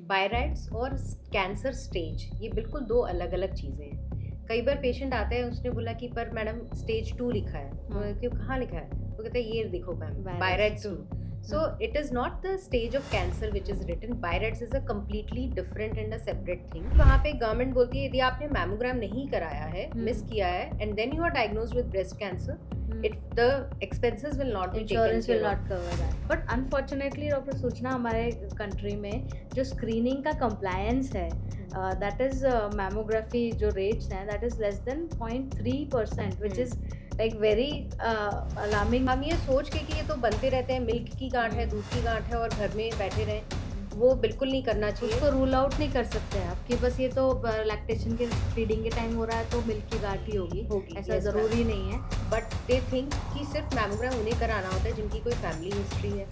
बायरैट्स और cancer stage ये बिल्कुल दो अलग अलग चीज़ें हैं। कई बार पेशेंट आता है, उसने बोला कि पर मैडम स्टेज 2 लिखा है। तो मैं क्यों, कहाँ लिखा है? वो कहता है ये देखो ma'am, बायरैट्स 2। So it is not the stage of cancer which is written. Birettes is a completely different and a separate thing. वहाँ पे गवर्नमेंट बोलती है यदि आपने मैमोग्राम नहीं कराया है, मिस किया है, and then you are diagnosed with breast cancer, the expenses will not be taken insurance care will of. Not cover that. But unfortunately doctor सूचना, हमारे कंट्री में जो स्क्रीनिंग का कंप्लायंस है, दैट इज मैमोग्राफी जो rates हैं, that is less than 0.3%, which is like very alarming. हम ये सोच के कि ये तो बनते रहते हैं, मिल्क की गांठ है, दूध की गांठ है और घर में बैठे रहें, वो बिल्कुल नहीं करना चाहिए। उसको रूल आउट नहीं कर सकते आप कि बस ये तो लैक्टेशन के फीडिंग के टाइम हो रहा है तो मिल्क की गांठ ही होगी, ऐसा yes, ज़रूरी नहीं है। बट दे थिंक कि सिर्फ मैमोग्राम उन्हें कराना होता है जिनकी कोई फैमिली हिस्ट्री है,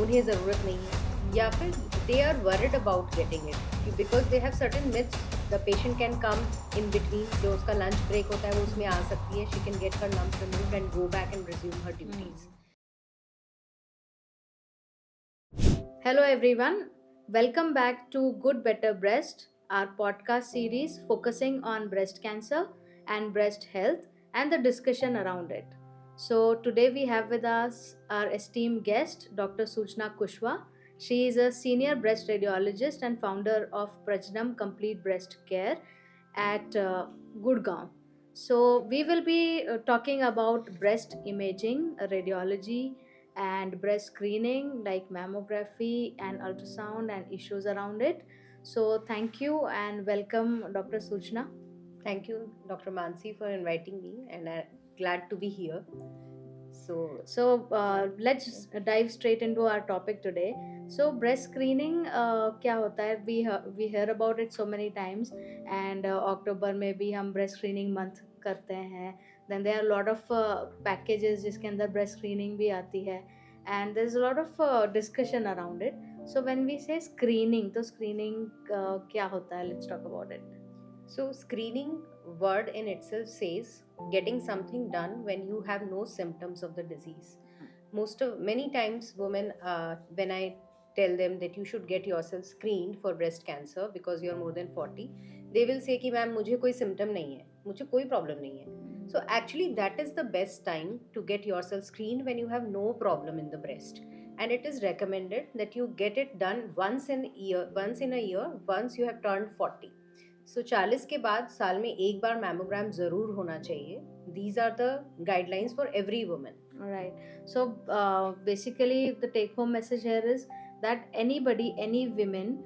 उन्हें ज़रूरत नहीं है, या फिर they are worried about getting it because they have certain myths. The patient can come in between, जो उसका लंच ब्रेक होता है वो उसमें आ सकती है, she can get her lumps removed and go back and resume her duties. Hello everyone, welcome back to Good Better Breast, our podcast series focusing on breast cancer and breast health and the discussion around it. So today we have with us our esteemed guest, Dr. Suchna Kushwa. She is a senior breast radiologist and founder of Prajnam Complete Breast Care at Gurgaon. So we will be talking about breast imaging, radiology, and breast screening like mammography and ultrasound and issues around it. So thank you and welcome, Dr. Suchna. Thank you, Dr. Mansi, for inviting me, and I'm glad to be here. Let's dive straight into our topic today. So breast screening क्या होता है? We hear about it so many times, and October में भी हम breast screening month करते हैं. Then there are a lot of packages जिसके अंदर breast screening भी आती है, and there's a lot of discussion around it. So when we say screening, तो screening क्या होता है? Let's talk about it. So screening word in itself says getting something done when you have no symptoms of the disease. Many times women, when I tell them that you should get yourself screened for breast cancer because you're more than 40, they will say कि ma'am मुझे कोई symptom नहीं है, मुझे कोई problem नहीं है. So actually that is the best time to get yourself screened when you have no problem in the breast. And it is recommended that you get it done once in a year, once you have turned 40. So 40 के बाद साल में एक बार mammogram ज़रूर होना चाहिए. These are the guidelines for every woman. Right. So basically the take home message here is that anybody, any women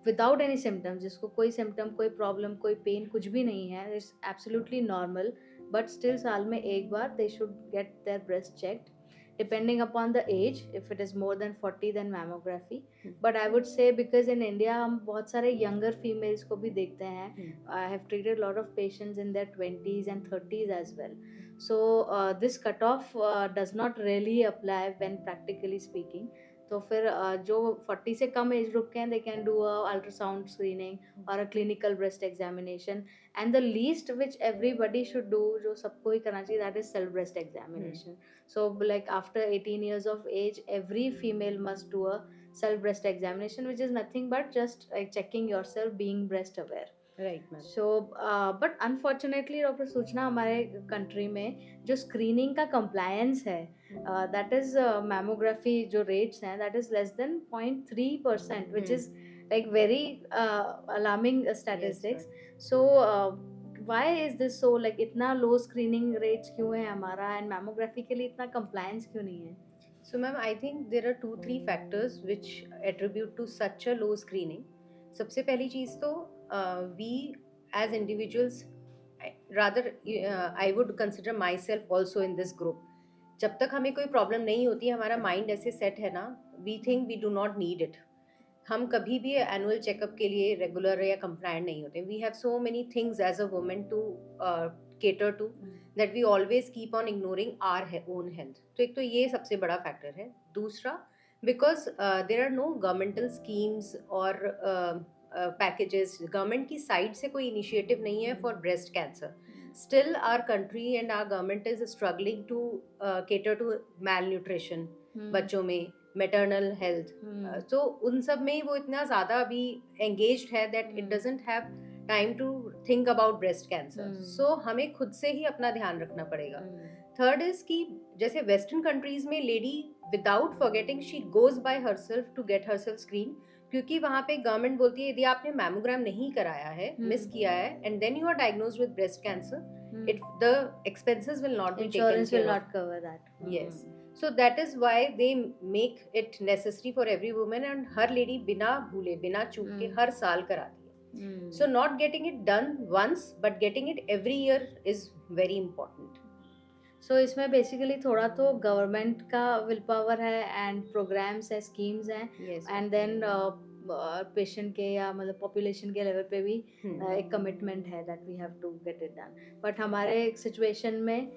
without any symptoms, जिसको कोई symptom, कोई problem, कोई pain कुछ भी नहीं है, it's absolutely normal, but still साल में एक बार they should get their breast checked depending upon the age. If it is more than 40 then mammography. But I would say because in India हम बहुत सारे younger females को भी देखते हैं. I have treated a lot of patients in their 20s and 30s as well. So this cutoff does not really apply when practically speaking. तो फिर जो 40 से कम एज ग्रुप के हैं, they can do a ultrasound screening or a clinical breast examination, and the least which everybody should do, जो सबको ही करना चाहिए, that is self breast examination. So like after 18 years of age, every female must do a self breast examination, which is nothing but just like checking yourself, being breast aware. Right, ma'am. So but unfortunately doctor सूचना, हमारे country में जो screening का compliance है, that is mammography जो rates हैं, that is less than 0.3%, which is like very alarming statistics. So why is this so, like इतना लो screening rates क्यों है हमारा, एंड मैमोग्राफी के लिए इतना कंप्लायंस क्यों नहीं है? So, ma'am, I think there are 2-3 factors which attribute to such a low screening. सबसे पहली चीज़ तो we as individuals, rather I would consider myself also in this group. जब तक हमें कोई प्रॉब्लम नहीं होती, हमारा माइंड ऐसे सेट है ना, we think we do not need it. हम कभी भी एनुअल चेकअप के लिए रेगुलर या कंप्लायंट नहीं होते. We have so many things as a women to cater to that we always keep on ignoring our own health. तो एक तो ये सबसे बड़ा फैक्टर है. दूसरा, because there are no governmental schemes और पैकेजेस, गवर्नमेंट की साइड से कोई इनिशिएटिव नहीं है for breast cancer. Still our country and our government is struggling to cater to malnutrition बच्चों में, maternal health. So उन सब में ही वो इतना ज़्यादा अभी engaged है that it doesn't have time to think about breast cancer. So हमें खुद से ही अपना ध्यान रखना पड़ेगा. Third is कि जैसे Western countries में lady without forgetting she goes by herself to get herself screened, क्योंकि वहाँ पे गवर्नमेंट बोलती है यदि आपने मैमोग्राम नहीं कराया है, मिस किया है, and then you are diagnosed with breast cancer, the expenses will not be taken care of. Insurance will not cover that. Yes. So that is why they make it necessary for every woman, and her lady बिना भूले बिना चूक के हर साल कराती है. So not getting it done once but getting it every year is very important. So इसमें basically थोड़ा तो गवर्नमेंट का विल पावर है एंड प्रोग्राम्स है, स्कीम्स हैं, एंड देन पेशेंट के या मतलब पॉपुलेशन के लेवल पे भी एक कमिटमेंट है that we have to get it done. But हमारे सिचुएशन में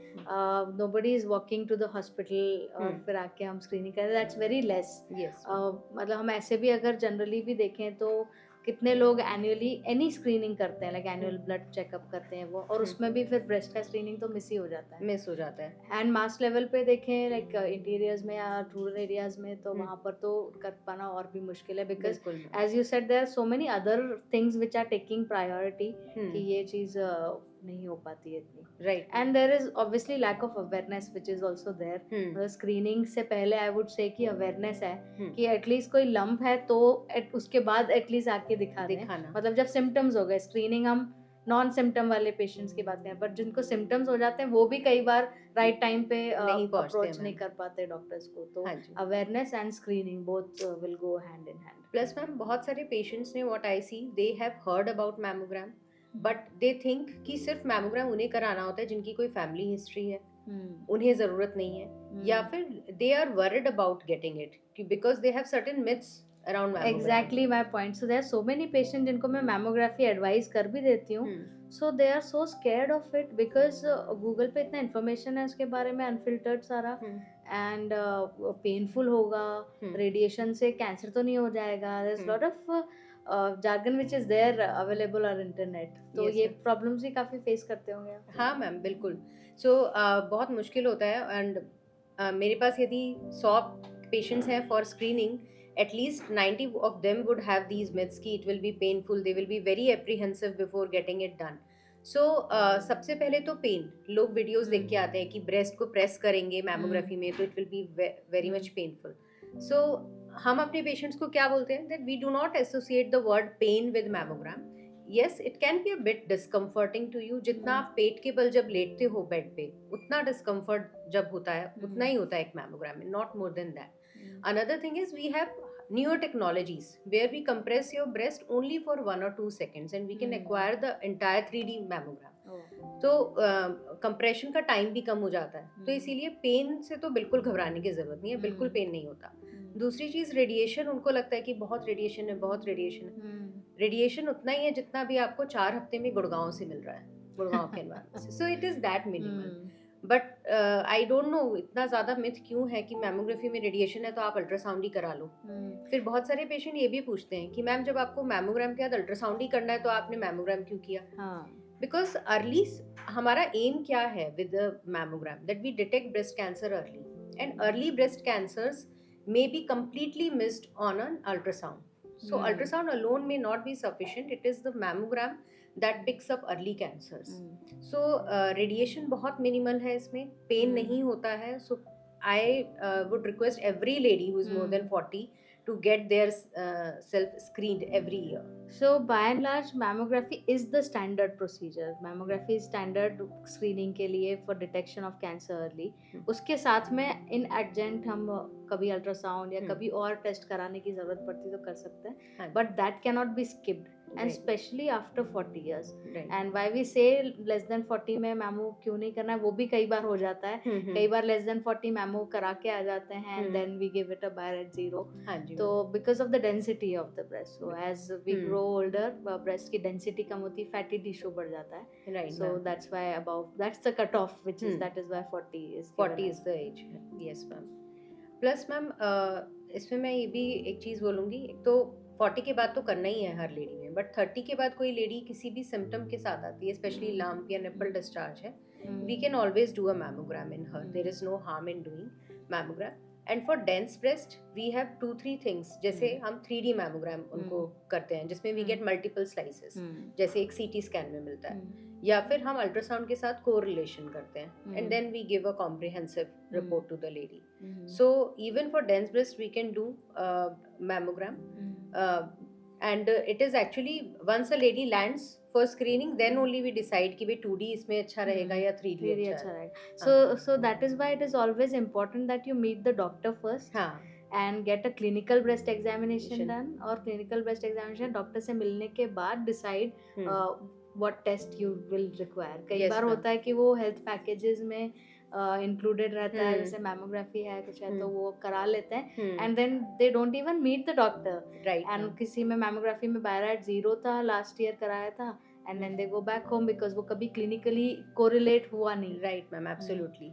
nobody is walking to the hospital और फिर आके हम स्क्रीनिंग करें, दैट्स वेरी लेस. मतलब हम ऐसे भी अगर जनरली भी देखें तो कितने लोग एनुअली एनी स्क्रीनिंग करते हैं, लाइक एनुअल ब्लड चेकअप करते हैं वो, और उसमें भी फिर ब्रेस्ट का स्क्रीनिंग तो मिस ही हो जाता है. एंड मास लेवल पे देखें लाइक इंटीरियर्स में या रूरल एरियाज में तो वहाँ पर तो कर पाना और भी मुश्किल है, because as you said there are so many other things which are taking priority कि ये चीज़ नहीं हो पाती है इतनी. Right. And there is obviously lack of awareness which is also there. Screening से पहले आई वुड से कि अवेयरनेस है कि एटलीस्ट कोई लंप है तो उसके बाद एटलीस्ट आके दिखाना. मतलब जब सिम्टम्स हो गए, स्क्रीनिंग हम नॉन सिम्टम वाले पेशेंट्स की बात करें, बट जिनको सिम्टम्स हो जाते हैं वो भी कई बार राइट टाइम पे अप्रोच नहीं कर पाते डॉक्टर्स को. तो awareness and screening both will go hand in hand. Plus ma'am बहुत सारे पेशेंट्स ने what I see they have heard about mammogram but they think कि सिर्फ मैमोग्राम उन्हें कराना होता है जिनकी कोई फैमिली हिस्ट्री है, उन्हें ज़रूरत नहीं है, या फिर they are worried about getting it because they have certain myths around mammogram. Exactly my point. So there are so many patient जिनको मैं मैमोग्राफी एडवाइस कर भी देती हूँ, so they are so scared of it because Google पे इतना information है उसके बारे में अनफिल्टर्ड सारा, एंड पेनफुल होगा, रेडिएशन से कैंसर तो नहीं हो जाएगा, there is lot of jargon which is there available on internet. तो ये प्रॉब्लम्स ही काफ़ी फेस करते होंगे. हाँ मैम बिल्कुल. सो बहुत मुश्किल होता है, एंड मेरे पास यदि 100 पेशेंट्स हैं for screening, at least 90 of them would have these myths कि it will be painful, they will be very apprehensive before getting it done. सो सबसे पहले तो पेन, लोग वीडियोस देख के आते हैं कि ब्रेस्ट को प्रेस करेंगे मैमोग्राफी में तो it will be very much painful. So हम अपने पेशेंट्स को क्या बोलते हैं that we do not associate the word pain with mammogram. Yes it can be a bit discomforting to you. जितना आप पेट के बल जब लेटते हो बेड पे उतना डिस्कम्फर्ट जब होता है उतना ही होता है एक मैमोग्राम में, not more than that. Another thing is we have newer technologies where we compress your breast only for 1 or 2 seconds and we can acquire the entire 3D mammogram. तो कंप्रेशन का टाइम भी कम हो जाता है, तो इसीलिए pen से तो बिल्कुल घबराने की जरूरत नहीं है, बिल्कुल पेन नहीं होता. दूसरी चीज रेडिएशन, उनको लगता है कि बहुत रेडिएशन है, बहुत रेडिएशन है. रेडिएशन उतना ही है जितना भी आपको 4 हफ्ते में गुड़गांव से मिल रहा है, गुड़गांव के एनवायरनमेंट से. सो it is that minimal. But I don't know इतना ज़्यादा मिथ क्यों है कि मैमोग्राफी में रेडिएशन है तो आप अल्ट्रासाउंड ही करा लो. फिर बहुत सारे पेशेंट ये भी पूछते हैं कि मैम जब आपको मैमोग्राम के बाद अल्ट्रासाउंड ही करना है तो आपने मैमोग्राम क्यों किया. बिकॉज अर्ली हमारा एम क्या है with mammogram, that we detect breast cancer early, and early breast cancers may be completely missed on an ultrasound. So ultrasound alone may not be sufficient. It is the mammogram that picks up early cancers. So radiation बहुत minimal है इसमें, pain नहीं होता है. So I would request every lady who is more than 40 to get their self screened every year. So by and large mammography is the standard procedure. Mammography is standard screening के लिए for detection of cancer early. उसके साथ में in adjunct हम कभी ultrasound या कभी और टेस्ट कराने की जरूरत पड़ती तो कर सकते हैं, but that cannot be skipped. And especially after 40 years. And why we say less than 40 में मैमो क्यों नहीं करना है, वो भी कई बार हो जाता है. कई बार less than 40 मैमो करा के आ जाते हैं and then we give it a bar at 0. तो because of the density of the breast. So as we grow older, breast की density कम होती है, fatty tissue बढ़ जाता है. So that's why that's the cutoff, which is that is why 40 is the age. Yes ma'am. Plus ma'am इसमें मैं ये भी एक चीज़ बोलूँगी, एक तो 40 के बाद तो करना ही है हर लेडी में, बट 30 के बाद कोई लेडी किसी भी सिम्टम के साथ आती है, स्पेशली लंप या निपल डिस्चार्ज है, we can always do a mammogram in her. There is no harm in doing mammogram. And for dense breast we have 2-3 things, जैसे हम 3D मैमोग्राम उनको करते हैं जिसमें वी गेट मल्टीपल स्लाइसेस, जैसे एक CT स्कैन में मिलता है, या फिर हम अल्ट्रासाउंड के साथ कोरिलेशन करते हैं and then we give a comprehensive report to the lady. So even for dense breast we can do mammogram, and it is actually once a lady lands for screening then only we decide कि भाई 2D इसमें अच्छा रहेगा या 3D अच्छा रहेगा. So that is why it is always important that you meet the doctor first. हाँ, and get a clinical breast examination done, और clinical breast examination डॉक्टर से मिलने के बाद decide what test you will require. कई बार होता है कि वो हेल्थ पैकेजेस में इंक्लूडेड रहता है, जैसे मैमोग्राफी है कुछ है तो वो करा लेते हैं and then they don't even meet the doctor. Right. And किसी में मैमोग्राफी में बायराइट 0 था, लास्ट ईयर कराया था, and then they go back home because वो कभी क्लिनिकली कोरिलेट हुआ नहीं. Right ma'am, absolutely.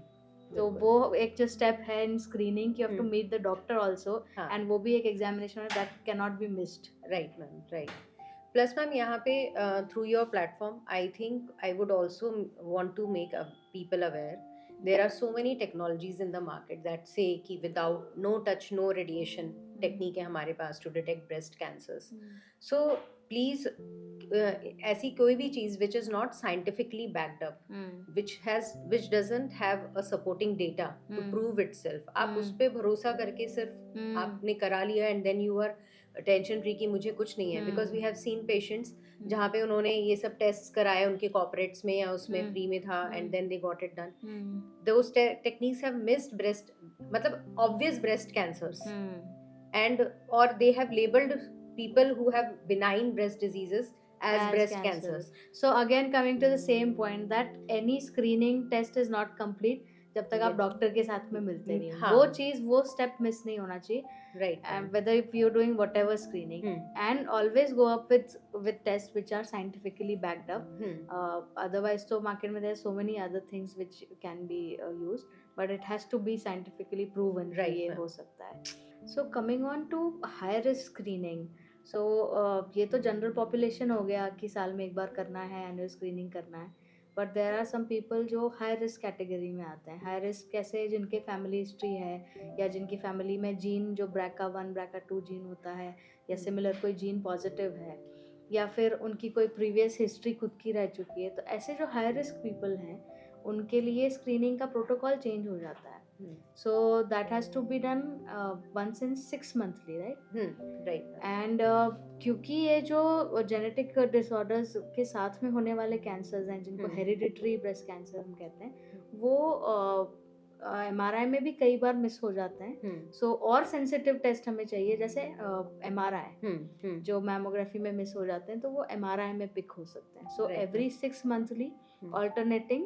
तो वो एक जो स्टेप है इन स्क्रीनिंग कि you have to meet the doctor also, and वो भी एक एग्जामिनेशन है that can not be missed. Right ma'am, right. Plus ma'am यहाँ पे through your platform I think I would also want to make people aware there are so many technologies in the market that say कि without no touch no radiation technique है हमारे पास to detect breast cancers. So please ऐसी कोई भी चीज़ which is not scientifically backed up, which doesn't have a supporting data to prove itself, आप उस पे भरोसा करके सिर्फ आपने करा लिया and then you are tension free कि मुझे कुछ नहीं है, because we have seen patients जहाँ पे उन्होंने ये सब टेस्ट कराए उनके कॉर्पोरेट्स में या उसमें फ्री में था and then they got it done. Those techniques have missed breast, मतलब ऑब्वियस ब्रेस्ट कैंसर्स, एंड और they have labelled people who have benign breast diseases as breast cancers. So again coming to the same point that any screening test is not complete जब तक आप doctor के साथ में मिलते नहीं. वो चीज वो स्टेप मिस नहीं होना चाहिए. Right. And whether if you're doing whatever screening, and always go up with tests which are scientifically backed up. Otherwise तो market में there are so many other things which can be used, but it has to be scientifically proven. Right. ये हो सकता है. So coming on to high risk screening. So ये तो general population हो गया कि साल में एक बार करना है, एनुअल स्क्रीनिंग करना है. But there are some people जो हाई रिस्क कैटेगरी में आते हैं. हाई रिस्क कैसे? जिनके फैमिली हिस्ट्री है या जिनकी फैमिली में जीन जो BRCA1 BRCA2 जीन होता है या सिमिलर कोई जीन पॉजिटिव है, या फिर उनकी कोई प्रीवियस हिस्ट्री खुद की रह चुकी है. तो ऐसे जो हाई रिस्क पीपल हैं उनके लिए स्क्रीनिंग का प्रोटोकॉल चेंज हो जाता है. So that has to be done once in 6 monthly, right? Right. And क्योंकि ये जो जेनेटिक डिसऑर्डर्स के साथ में होने वाले कैंसर्स हैं जिनको हेरिडिटरी ब्रेस्ट कैंसर हम कहते हैं, वो MRI में भी कई बार मिस हो जाते हैं. सो और सेंसिटिव टेस्ट हमें चाहिए, जैसे MRI जो मैमोग्राफी में मिस हो जाते हैं तो वो MRI में पिक हो सकते हैं. So every 6 monthly alternating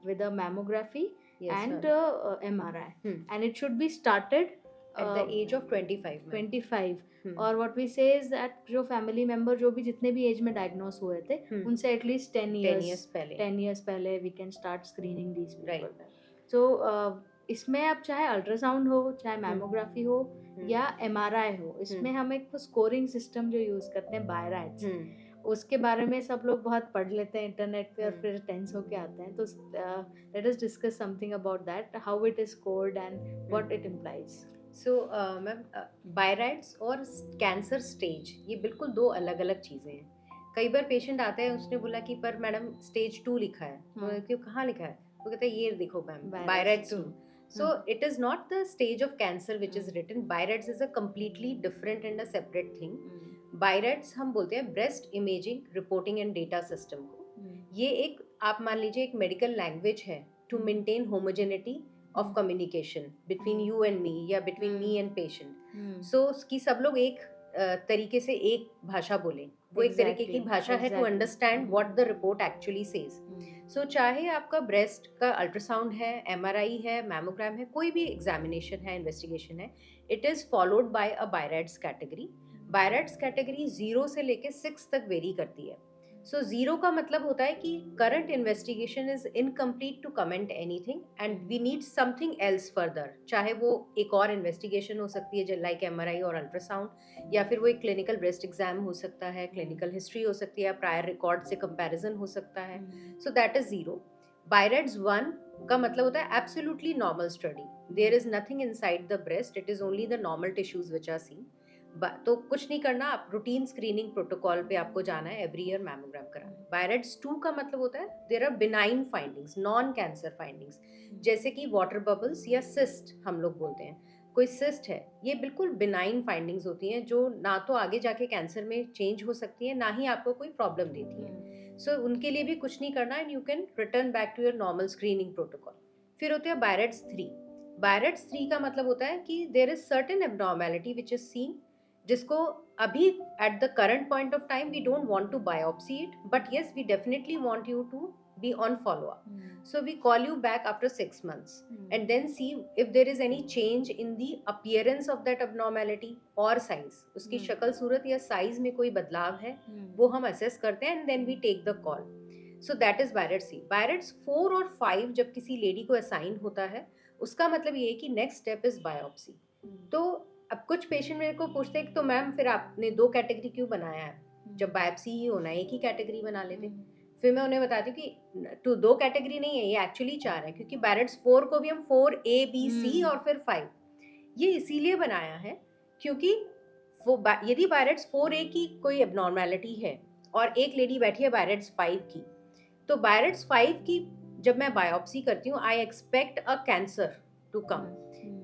with a mammography and MRI, and it should be started at the age of 25. और what we say is that जो फैमिली मेंबर जो भी जितने भी एज में डायग्नोस हुए थे उनसे एटलीस्ट 10 years पहले we can start screening these people. So इसमें अब चाहे अल्ट्रासाउंड हो, चाहे मैमोग्राफी हो या MRI हो, इसमें हम एक स्कोरिंग सिस्टम जो यूज करते हैं बायराइट्स, उसके बारे में सब लोग बहुत पढ़ लेते हैं इंटरनेट पे और फिर टेंस होके आते हैं. तो let us discuss something about that, how it is scored and what it implies. So ma'am, BIRADS और कैंसर स्टेज ये बिल्कुल दो अलग अलग चीज़ें हैं. कई बार पेशेंट आता है, उसने बोला कि पर मैडम स्टेज 2 लिखा है. क्यों, कहाँ लिखा है? वो कहता है ये देखो ma'am, बायराइट्स 2. So it is not the stage of cancer which is written. Bayrats is a completely different and a separate thing. Bayrats हम बोलते हैं breast imaging reporting and data system को. ये एक, आप मान लीजिए, एक मेडिकल लैंग्वेज है to maintain homogeneity of communication between you and me या between me and patient. So कि सब लोग एक तरीके से एक भाषा बोलें. वो एक तरीके की भाषा है to understand what the report actually says. So चाहे आपका ब्रेस्ट का अल्ट्रासाउंड है, MRI है, मैमोग्राम है, कोई भी एग्जामिनेशन है, इन्वेस्टिगेशन है, it is followed by a BIRADS category. BIRADS category 0 से लेके 6 तक वेरी करती है. सो 0 का मतलब होता है कि current investigation is incomplete to comment anything and we need something else further. चाहे वो एक और इन्वेस्टिगेशन हो सकती है लाइक MRI और अल्ट्रासाउंड, या फिर वो एक क्लिनिकल ब्रेस्ट एग्जाम हो सकता है, क्लिनिकल हिस्ट्री हो सकती है, प्रायर रिकॉर्ड से कंपैरिजन हो सकता है. So that is 0. बायरेट्स 1 का मतलब होता है absolutely normal study, there is nothing inside the breast, it is only the normal tissues which are seen. तो कुछ नहीं करना, आप रूटीन स्क्रीनिंग प्रोटोकॉल पे आपको जाना है एवरी ईयर मैमोग्राम कराने। बायरेट्स 2 का मतलब होता है there are benign findings, non cancer findings, जैसे कि वाटर बबल्स या सिस्ट हम लोग बोलते हैं, कोई सिस्ट है, ये बिल्कुल बिनाइन फाइंडिंग्स होती हैं जो ना तो आगे जाके कैंसर में चेंज हो सकती है, ना ही आपको कोई प्रॉब्लम देती है। सो उनके लिए भी कुछ नहीं करना, and you can return back to your normal screening protocol. फिर होते हैं बायरेट्स 3। बायरेट्स 3 का मतलब होता है कि there is certain abnormality which is seen, जिसको अभी at the current point of time we don't want to biopsy it, but yes we definitely want you to be on follow up. So we call you back after 6 months and then see if there is any change in the appearance of that abnormality or size. उसकी शक्ल सूरत या size में कोई बदलाव है, वो हम assess करते हैं, and then we take the call. So that is Barrett's C. Barrett's 4 और 5 जब किसी लेडी को असाइन होता है, उसका मतलब ये है कि नेक्स्ट स्टेप इज बायोप्सी। तो अब कुछ पेशेंट मेरे को पूछते हैं कि तो मैम फिर आपने 2 कैटेगरी क्यों बनाया है, जब बायोप्सी ही होना है एक ही कैटेगरी बना लेते। फिर मैं उन्हें बताती हूँ कि तो 2 कैटेगरी नहीं है, ये एक्चुअली 4 है, क्योंकि बैरेट्स 4 को भी हम 4A B C और फिर 5 ये इसीलिए बनाया है क्योंकि वो यदि बैरेट्स 4A की कोई एबनॉर्मेलिटी है और एक लेडी बैठी है बैरेट्स 5 की, तो बैरेट्स 5 की जब मैं बायोप्सी करती हूँ, I expect a cancer to come.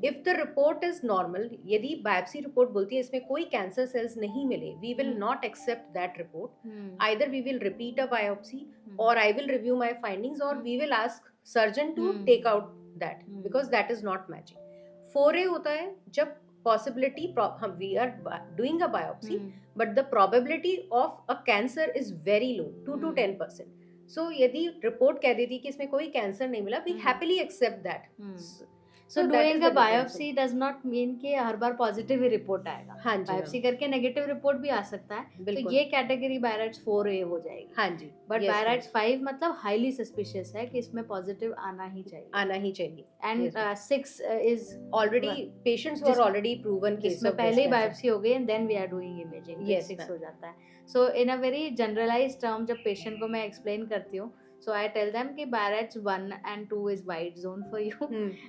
If the report is normal, यदि बायोप्सी रिपोर्ट बोलती है इसमें कोई कैंसर सेल्स नहीं मिले, we will not accept that report, either we will repeat a biopsy और I will review my findings और we will ask surgeon to take out that, because that is not matching. 4A होता है जब possibility हम we are doing a biopsy but the probability of a cancer is very low, 2 to 10%. सो यदि report कह देती कि इसमें कोई कैंसर नहीं मिला, we happily accept that. So doing a biopsy does not mean कि हर बार पॉजिटिव ही रिपोर्ट आएगा। हाँ जी, बायोप्सी करके नेगेटिव रिपोर्ट भी आ सकता है, तो ये कैटेगरी बायरेट्स 4A हो जाएगी। हाँ जी, बट बायरेट्स 5 मतलब हाईली सस्पिशियस है कि इसमें पॉजिटिव आना ही चाहिए, आना ही चाहिए। And 6 is already patients who are already proven case में पहले ही बायोप्सी हो गई and then we are doing imaging, 6 हो जाता है। So in a very generalised term जब पेशेंट को मैं एक्सप्लेन करती हूँ, so I tell them कि Barrett's 1 and 2 is white zone for you.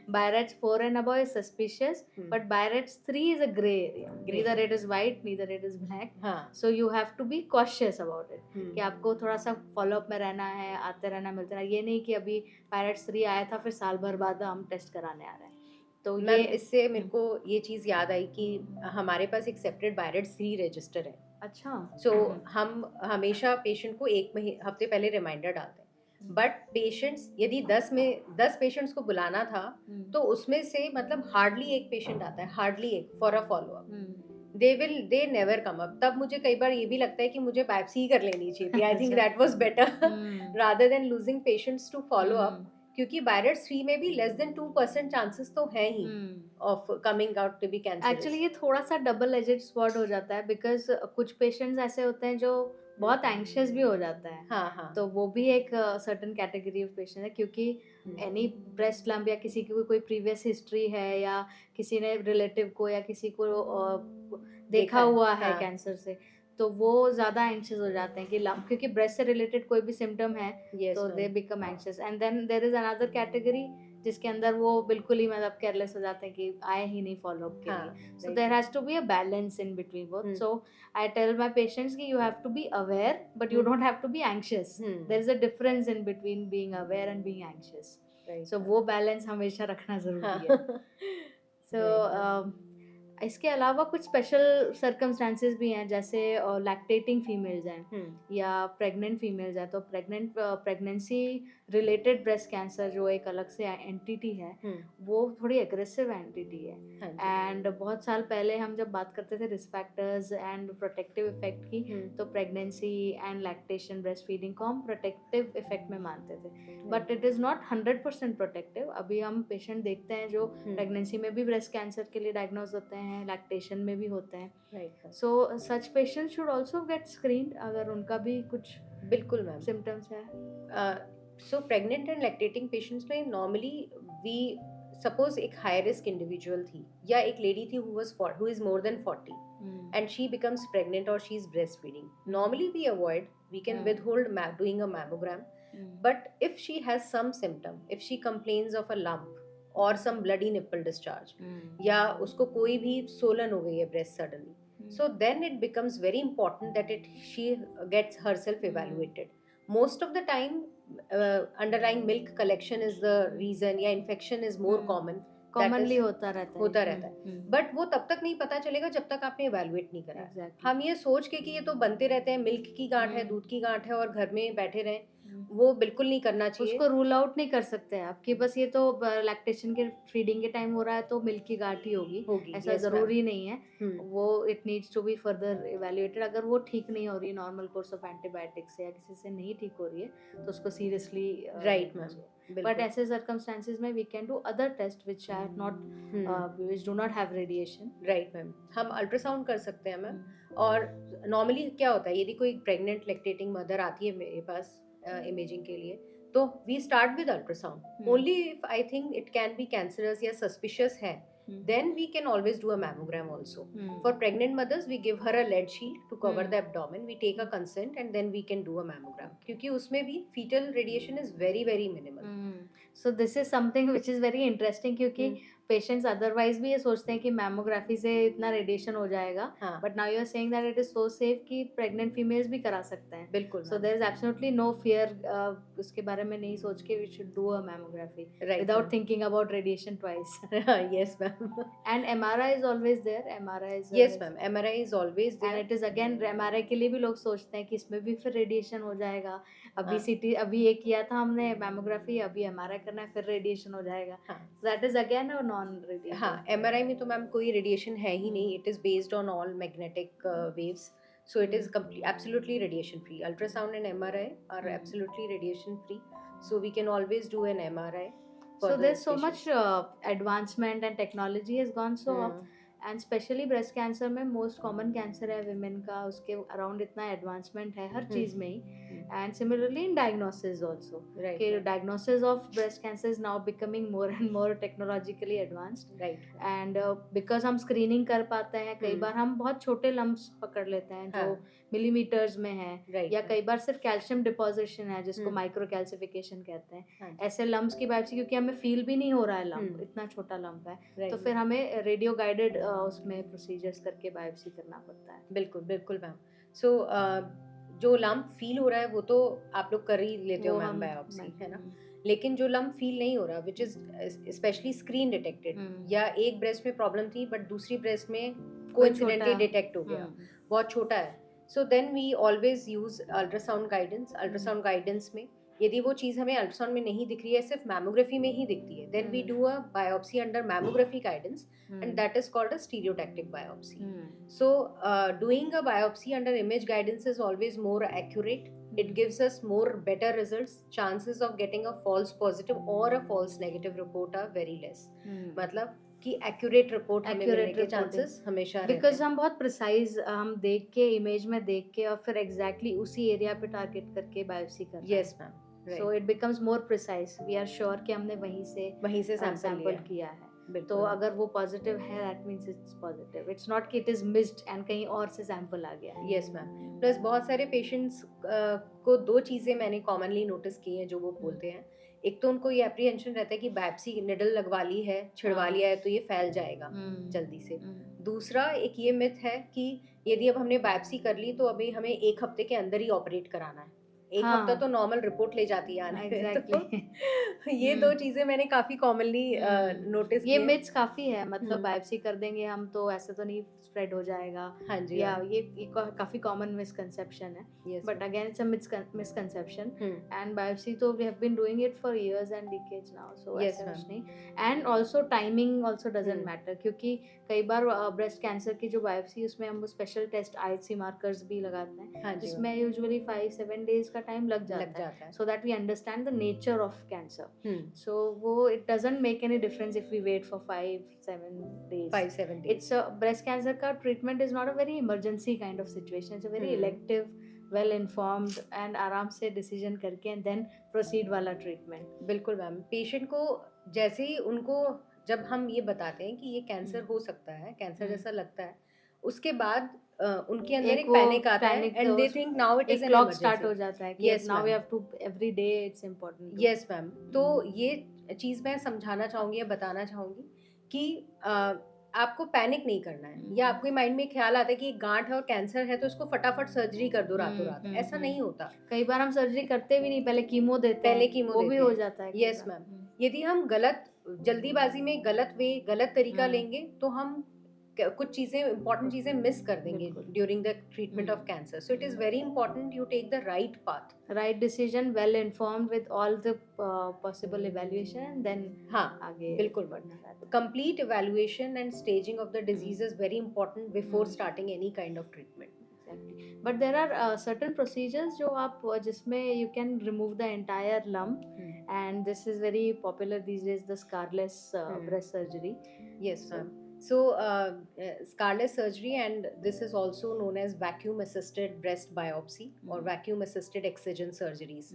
Barrett's 4 and above is suspicious, but Barrett's 3 is a gray area. Neither it is white, neither it is black. So you have to be cautious about it. कि आपको थोड़ा सा follow up में रहना है, आते रहना, मिलते रहना। ये नहीं कि अभी Barrett's 3 आया था फिर साल भर बाद हम टेस्ट कराने आ रहे हैं। तो ये इससे मेरे को ये चीज़ याद आई कि हमारे पास एक सेपरेट Barrett's 3 रजिस्टर है। अच्छा। सो हम हमेशा पेशेंट को एक हफ्ते पहले रिमाइंडर डालते हैं, बट पेशेंट्स यदि 10 पेशेंट्स को बुलाना था तो उसमें से मतलब हार्डली एक पेशेंट आता है, हार्डली एक for a follow up. They never come up. तब मुझे कई बार ये भी लगता है कि मुझे बायोप्सी ही कर लेनी चाहिए थी। I think that was better rather than losing patients to follow up, क्योंकि बायरेट्स 3 में भी लेस देन 2% चांसेस तो है ही of coming out to be cancer. Actually ये थोड़ा सा डबल एजेड स्वॉर्ड हो जाता है, बिकॉज कुछ पेशेंट्स ऐसे होते हैं जो बहुत एंग्शियस भी हो जाता है। हाँ। तो वो भी एक सर्टेन कैटेगरी ऑफ पेशेंट है, क्योंकि एनी ब्रेस्ट लंप या किसी की कोई प्रीवियस हिस्ट्री है या किसी ने रिलेटिव को या किसी को देखा हुआ है कैंसर से, तो वो ज़्यादा एंग्शियस हो जाते हैं कि क्योंकि ब्रेस्ट से रिलेटेड कोई भी सिम्टम है तो they become anxious. And then there is another category जिसके अंदर वो बिल्कुल ही मतलब केयरलेस हो जाते हैं कि आए ही नहीं फॉलो अप के लिए। So there has to be a balance in between both. So I tell my patients कि you have to be aware but you don't have to be anxious. There is a difference in between being aware and being anxious. So वो balance हमेशा रखना जरूरी है। सो इसके अलावा कुछ special circumstances भी हैं, जैसे लैक्टेटिंग फीमेल्स हैं या प्रेग्नेंट फीमेल्स हैं, तो प्रेगनेंसी रिलेटेड ब्रेस्ट कैंसर जो एक अलग से एंटिटी है वो थोड़ी एग्रेसिव एंटिटी है। एंड बहुत साल पहले हम जब बात करते थे risk factors and protective effect की, तो pregnancy and lactation breast feeding को हम प्रोटेक्टिव इफेक्ट में मानते थे, but it is not 100% protective. अभी हम पेशेंट देखते हैं जो प्रेगनेंसी में भी ब्रेस्ट कैंसर के लिए डायग्नोज होते हैं, लैक्टेशन में भी होते हैं। So such patients should also get screened अगर उनका भी कुछ बिल्कुल मैम सिम्टम्स है। So pregnant and lactating patients में नॉर्मली वी सपोज एक हाई रिस्क इंडिविजुअल थी या एक लेडी थी who is more than 40 and she becomes pregnant or she is breastfeeding, normally we avoid, we can withhold doing a mammogram, but if she has some symptom, if she complains of a lump और some bloody nipple discharge, या उसको कोई भी सोलन हो गई है breast suddenly, so then it becomes very important that she gets herself evaluated. Most of the time underlying milk collection is the reason, या infection is more common, commonly होता रहता है, बट वो तब तक नहीं पता चलेगा जब तक आपने evaluate नहीं करा। Exactly. हम ये सोच के कि ये तो बनते रहते हैं, मिल्क की गांठ है, दूध की गांठ है और घर में बैठे रहें, वो बिल्कुल नहीं करना चाहिए। उसको रूल आउट नहीं कर सकते हैं आप कि बस ये तो लैक्टेशन के फीडिंग के टाइम हो रहा है तो मिल्क की गांठ ही होगी, ऐसा yes, जरूरी नहीं है। हम्म, वो it needs to be further evaluated. अगर वो ठीक नहीं हो रही नॉर्मल कोर्स ऑफ एंटीबायोटिक्स से या किसी से नहीं ठीक हो रही है तो उसको सीरियसली राइट मैम, बट ऐसे सर्कमस्टेंसेस में we can do other test which are not which do not have radiation. Right ma'am, हम अल्ट्रासाउंड कर सकते हैं मैम। और नॉर्मली क्या होता है, यदि कोई प्रेग्नेंट लैक्टेटिंग मदर आती है मेरे पास इमेजिंग के लिए, तो we start with ultrasound only if I think it can be cancerous या सस्पिशियस है, then we can always do a mammogram also. For pregnant mothers we give her a lead shield to cover the abdomen, we take a consent and then we can do a mammogram, क्योंकि उसमें भी fetal radiation is very very minimal. So this is something which is very interesting क्योंकि patients otherwise भी ये सोचते हैं कि mammography से इतना रेडिएशन हो जाएगा, but now you are saying that it is so safe कि प्रेग्नेंट फीमेल्स भी करा सकते हैं। बिल्कुल, so there is absolutely no fear उसके बारे में नहीं सोच के we should do a mammography without thinking about radiation twice. Yes ma'am, and MRI is always there, MRI is yes ma'am, MRI is always there, and it is again MRI के लिए भी लोग सोचते हैं कि इसमें भी फिर रेडिएशन हो जाएगा। अभी सीटी अभी ये किया था हमने मैमोग्राफी, अभी एमआरआई करना है फिर रेडिएशन हो जाएगा। That is again a non radiation. हाँ, एमआरआई में तो मैम कोई रेडिएशन है ही नहीं, it is based on all magnetic waves, so it is absolutely radiation free. Ultrasound and MRI are absolutely radiation free, so we can always do an MRI. So there's so much advancement and technology has gone so up, and especially breast cancer में most common cancer है women का, उसके around इतना advancement है हर चीज में ही, and similarly in diagnosis also, right, okay, diagnosis of breast cancer is now becoming more and more technologically advanced, right, and because हम screening कर पाते हैं, कई बार हम बहुत छोटे lumps पकड़ लेते हैं जो मिलीमीटर्स में है, या कई बार सिर्फ कैल्शियम डिपोजिशन है जिसको माइक्रो कैल्सिफिकेशन कहते हैं, ऐसे लम्प्स की बायोप्सी, क्योंकि हमें फील भी नहीं हो रहा है लम्प, इतना छोटा लम्प है, तो फिर हमें रेडियो गाइडेड उसमें प्रोसीजर्स करके बायोप्सी करना पड़ता है। बिल्कुल बिल्कुल मैम। सो जो लम्प फील हो रहा है वो तो आप लोग कर ही लेते हो मैम बायोप्सी, है ना, लेकिन जो लम्प फील नहीं हो रहा which is specially screen detected, या एक ब्रेस्ट में प्रॉब्लम थी बट दूसरी ब्रेस्ट में कोइंसिडेंटली डिटेक्ट हो गया, बहुत छोटा है, so then we always use ultrasound guidance. Ultrasound guidance में यदि वो चीज़ हमें अल्ट्रासाउंड में नहीं दिख रही है, सिर्फ मैमोग्राफी में ही दिखती है, then we do a biopsy under mammography guidance, and that is called a stereotactic biopsy. So doing a biopsy under image guidance is always more accurate. It gives us more better results. Chances of getting a false positive or a false negative report are very less. मतलब कि accurate report हमें मिलने के chances हमेशा रहते हैं। Because हम बहुत precise हम देख के इमेज में देख के और फिर exactly उसी एरिया पे टारगेट करके बायोप्सी करते हैं। Yes ma'am. Right. So it becomes more precise. We are sure कि हमने वहीं से सैंपल किया है, तो अगर वो पॉजिटिव है that means it's positive, it's not कि इट इज मिस्ड एंड कहीं और से सैंपल आ गया। यस मैम, प्लस बहुत सारे पेशेंट्स को दो चीज़ें मैंने कॉमनली नोटिस की हैं जो वो बोलते हैं। एक तो उनको ये एप्रीहेंशन रहता है कि बायोप्सी निडल लगवा ली है, छिड़वा लिया है तो ये फैल जाएगा जल्दी से। दूसरा एक ये मिथ है कि यदि अब हमने बायोप्सी कर ली तो अभी हमें एक हफ्ते के अंदर ही ऑपरेट कराना है, एक हफ्ता तो नॉर्मल रिपोर्ट ले जाती है आने exactly. तो ये दो चीजें मैंने काफी कॉमनली नोटिस ये मिथ्स काफी है, मतलब बायोप्सी कर देंगे हम तो ऐसे तो नहीं स्प्रेड हो जाएगा, हाँ जी, या ये काफी कॉमन मिसकंसेप्शन है, but again it's a misconception, and biopsy तो we have been doing it for years and decades now, so ऐसा कुछ नहीं। And also timing also doesn't matter, क्योंकि कई बार ब्रेस्ट कैंसर की जो बायोप्सी उसमें हम स्पेशल टेस्ट IHC मार्कर्स भी लगाते हैं, जिसमें यूजुअली 5-7 डेज का टाइम लग जाता है, so that we understand the nature of cancer. So वो it doesn't make any difference if we wait for 5-7 days. It's breast cancer का treatment is not a very emergency kind of situation, it's a very elective, well informed and आराम से decision करके and then proceed वाला treatment. बिल्कुल ma'am, patient को जैसे ही उनको जब हम ये बताते हैं कि ये कैंसर हो सकता है, कैंसर जैसा लगता है, उसके बाद उनके अंदर एक एक वो पैनिक आता है panic and they think now it is एक एन क्लॉक स्टार्ट इमरजेंसी. हो जाता है कि yes now we ma'am. Have to every day it's important to. Yes ma'am. तो ये चीज़ मैं समझाना चाहूँगी या बताना चाहूँगी कि आपको पैनिक नहीं करना है, या आपके माइंड में ख्याल आता है कि एक गांठ है और कैंसर है तो इसको फटाफट सर्जरी कर दो रातों रात. ऐसा नहीं होता. कई बार हम सर्जरी करते भी नहीं, पहले कीमो देते पहले हैं, कीमो वो देते भी हैं. हो जाता है कई यस बार. मैम. यदि हम जल्दीबाजी में गलत गलत तरीका लेंगे तो हम कुछ चीजें इंपॉर्टेंट चीजें मिस कर देंगे बिल्कुल. During the treatment of cancer. So it is very important you take the right path. Right decision, well informed with all the possible evaluation and then हाँ आगे बिल्कुल. बढ़ना रहता है. Complete evaluation and staging of the disease is very important before Hmm. Starting any kind of treatment. Exactly. But there are certain procedures जो आप जिसमें you can remove the entire lump, and this is very popular these days, the scarless breast surgery. Yes So- ma'am. So scarless surgery, and this is also known as vacuum assisted breast biopsy or vacuum assisted excision surgeries.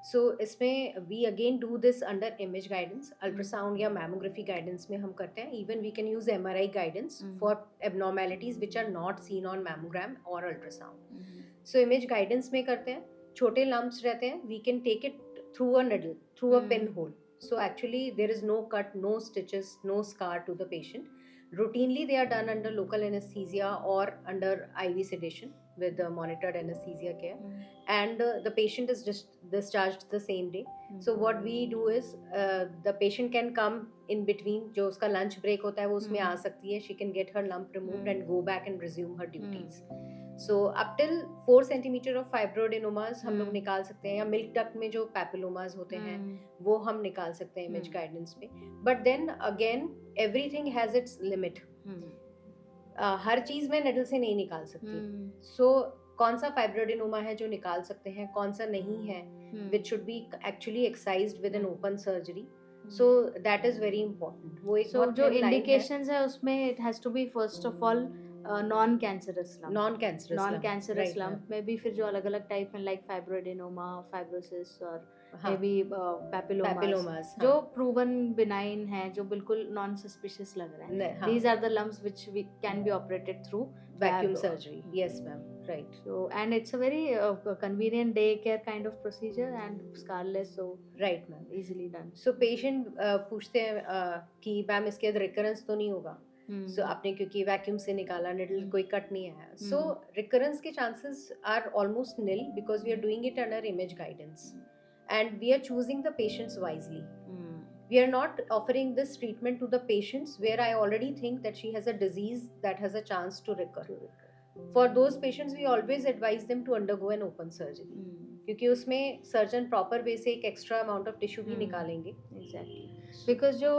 So इसमें we again do this under image guidance, ultrasound या mammography guidance में हम करते हैं. Even we can use MRI guidance for abnormalities which are not seen on mammogram or ultrasound. So image guidance में करते हैं. छोटे lumps रहते हैं, we can take it through a needle, through a pinhole. So actually there is no cut, no stitches, no scar to the patient. Routinely they are done under local anesthesia or under IV sedation with monitored anesthesia care, and the patient is just discharged the same day. So what we do is the patient can come in between, जो उसका lunch break होता है वो उसमें आ सकती है. She can get her lump removed and go back and resume her duties. So up till 4 centimeter of fibroadenomas हम लोग निकाल सकते हैं, या मिल्क डक्ट में जो पैपिलोमास होते हैं वो हम निकाल सकते हैं इमेज गाइडेंस में. But then again everything has its limit. हर चीज में निडल से नहीं निकाल सकती. सो कौन सा फाइब्रोडेनोमा है जो निकाल सकते हैं, कौन सा नहीं है, which should be actually excised with an open surgery. So that is very important. वो एक So जो indications है उसमें it has to be first of all non cancerous lump. Non cancerous non cancerous lump में भी फिर जो अलग अलग टाइप में लाइक फाइब्रोडेनोमा, फाइब्रोसिस और मे बी पैपिलोमास जो प्रूवन बिनाइन है, जो बिल्कुल नॉन सस्पिशियस लग रहा है. These are the lumps which we can be operated through vacuum surgery. Yes ma'am. Right. So and it's a very convenient day care kind of procedure and scarless, so right ma'am, easily done. So patient पूछते हैं कि ma'am इसके बाद recurrence तो नहीं होगा. सो आपने क्योंकि वैक्यूम से निकाला, निडल कोई कट नहीं आया, सो रिकरेंस के chances are almost nil because we are doing it under image guidance and we are choosing the patients wisely. We are not offering this treatment to the patients where I already think that she has a disease that has a chance to recur. For those patients we always advise them to undergo an open surgery, क्योंकि उसमें surgeon proper way से एक extra amount of tissue भी निकालेंगे. Exactly, because जो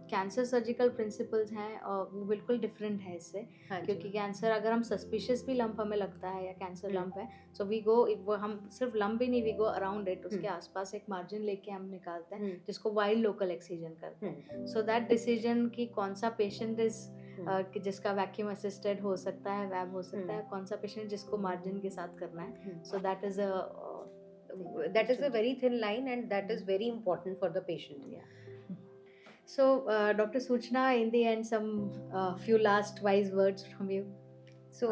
cancer surgical principles हैं वो बिल्कुल डिफरेंट है इससे. क्योंकि कैंसर अगर हम सस्पिशियस भी लंप हमें लगता है या कैंसर लंप है, सो वी गो, हम सिर्फ लंप भी नहीं, वी गो अराउंड इट, उसके आसपास एक मार्जिन लेके हम निकालते हैं जिसको वाइल्ड लोकल एक्सीजन करते हैं. सो दैट डिसीजन कि कौन सा पेशेंट इज कि जिसका वैक्यूम असिस्टेड हो सकता है, वैब हो सकता है, कौन सा पेशेंट जिसको मार्जिन के साथ करना है. So that is a very thin line and that is very important for the patient. So, Dr. Suchna, in the end, some few last wise words from you. So,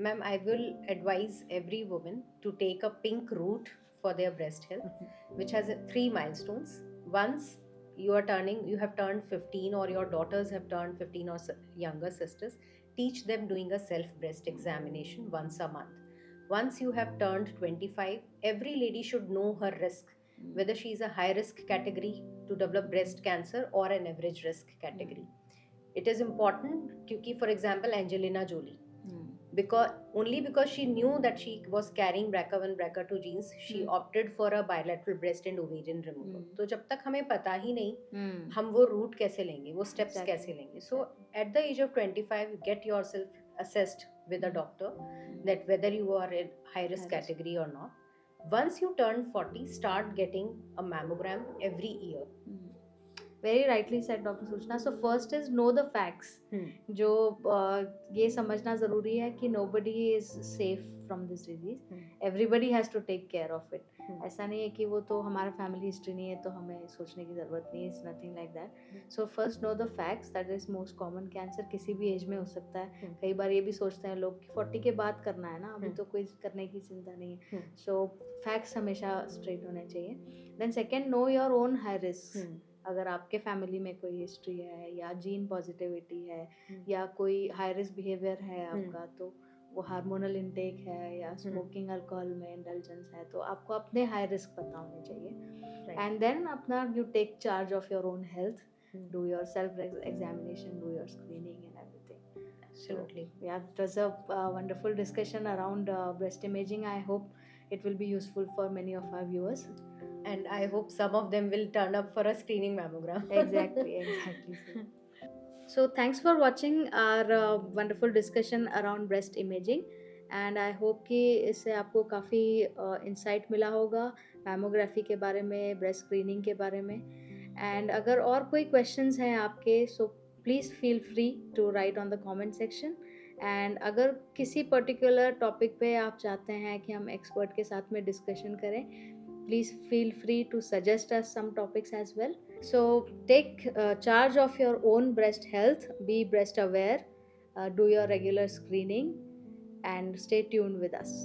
ma'am, I will advise every woman to take a pink route for their breast health, which has 3 milestones. Once you have turned 15, or your daughters have turned 15 or younger sisters, teach them doing a self breast examination once a month. Once you have turned 25, every lady should know her risk, whether she is a high risk category to develop breast cancer or an average risk category. It is important because, for example, Angelina Jolie, because she knew that she was carrying BRCA1 BRCA2 genes, she opted for a bilateral breast and ovarian removal. तो जब तक हमें पता ही नहीं हम वो root कैसे लेंगे, वो स्टेप्स कैसे लेंगे. So at the age of 25, get yourself assessed with a doctor that whether you are in high risk category or not. Once you turn 40, start getting a mammogram every year. Very rightly said doctor Suchana. So first is know the facts. जो ये समझना ज़रूरी है कि nobody is safe from this disease. Everybody has to take care of it. ऐसा नहीं है कि वो तो हमारा फैमिली हिस्ट्री नहीं है तो हमें सोचने की ज़रूरत नहीं है. It's nothing like that. So first no the facts. That is most common. Cancer किसी भी एज में हो सकता है. कई बार ये भी सोचते हैं लोग कि 40 के बाद करना है ना, अभी तो कोई करने की चिंता नहीं है. सो फैक्ट्स हमेशा स्ट्रेट होने चाहिए. Then second, know your own high risk. अगर आपके फैमिली में कोई हिस्ट्री है या जीन पॉजिटिविटी है या कोई हाई रिस्क बिहेवियर है आपका, तो वो हार्मोनल इनटेक है या स्मोकिंग अल्कोहल में इंडल्जेंस है, तो आपको अपने हाई रिस्क पता होने चाहिए. एंड देन अपना you take charge of your own health. Do your self examination, do your screening and everything. Absolutely. So, yeah, it was a wonderful discussion around breast imaging. I hope it will be useful for many of our viewers. And I hope some of them will turn up for a screening mammogram. Exactly. So thanks for watching our wonderful discussion around breast imaging. And I hope कि इससे आपको काफ़ी insight मिला होगा mammography के बारे में, breast screening के बारे में. एंड अगर और कोई क्वेश्चंस हैं आपके, so please feel free to write on the comment section. And अगर किसी पर्टिकुलर टॉपिक पे आप चाहते हैं कि हम एक्सपर्ट के साथ में डिस्कशन करें, please feel free to suggest us some topics as well. So take charge of your own breast health, be breast aware, do your regular screening, and stay tuned with us.